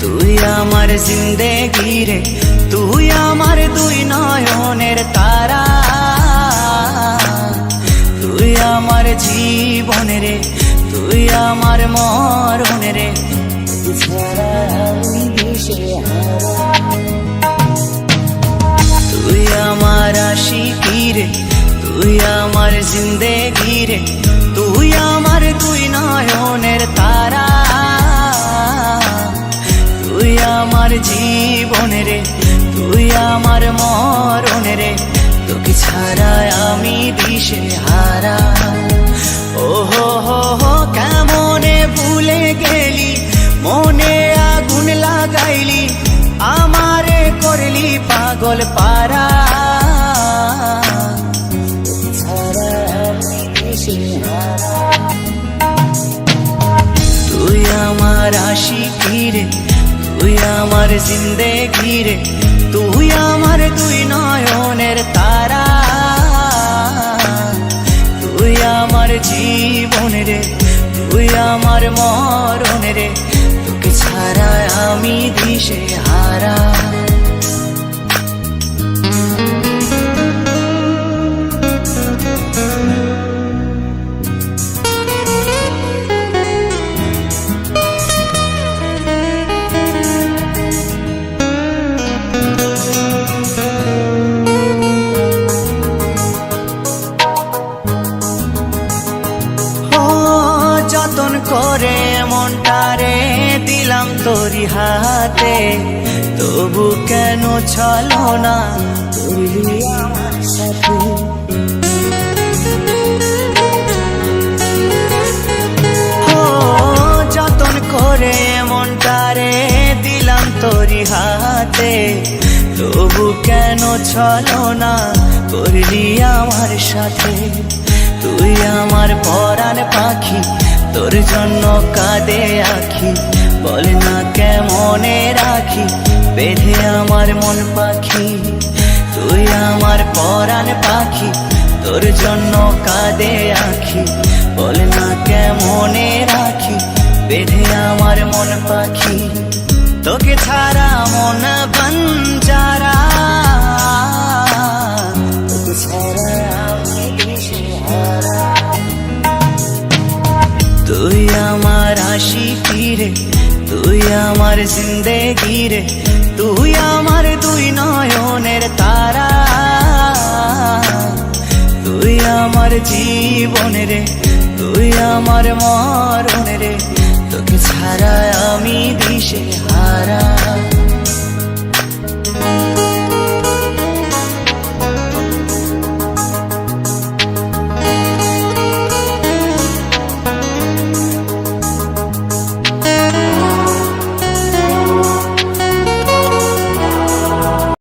তুই আমার জিন্দেগি রে, তুই আমার দুই নয়নের তারা, তুই আমার জীবন রে, তুই আমার মরণ রে, ছাড়া আমি দিশেহারা। তুই আমার আশিকি রে, তুই আমার জিন্দেগি রে, তুই আমার দুই নয়নের তারা, তুই আমার জীবন রে, তুই আমার মরণ রে, তোকে ছাড়া আমি দিশেহারা। ও হো হো হো কেমনে ভুলে গেলি, মনে আগুন লাগাইলি, আমারে করলি পাগল পারা, ছাড়া আমি দিশেহারা। তুই আমার আশিকি রে, তুই আমার জিন্দেগি রে, তুই আমার দুই নয়নের তারা, তুই আমার জীবন রে, তুই আমার মরণ রে, তোকে ছাড়া আমি দিশেহারা। যতন করে মনটারে দিলাম তোরি হাতে, তবু কেন চলো না করলি আমার সাথে। যতন করে মনটারে দিলাম তোরি হাতে, তবু কেন চলো না করলি আমার সাথে। তুই আমার পরাণ পাখি, তোর জন্য কাঁদে আখি, বল না কেমনে রাখি বেঁধে আমার মন পাখি। তুই আমার পরাণ পাখি, তোর জন্য কাঁদে আখি, বল না কেমনে রাখি বেঁধে আমার মন পাখি। তোকে ছাড়া মন বঞ্জারা, তোকে ছাড়া আমি দিশেহারা। তুই আমার আশিকি রে, তুই আমার জিন্দেগি রে, তুই আমার দুই নয়নের তারা, তুই আমার জীবন রে, তুই আমার মরণ রে, তোকে ছাড়া আমি দিশেহারা।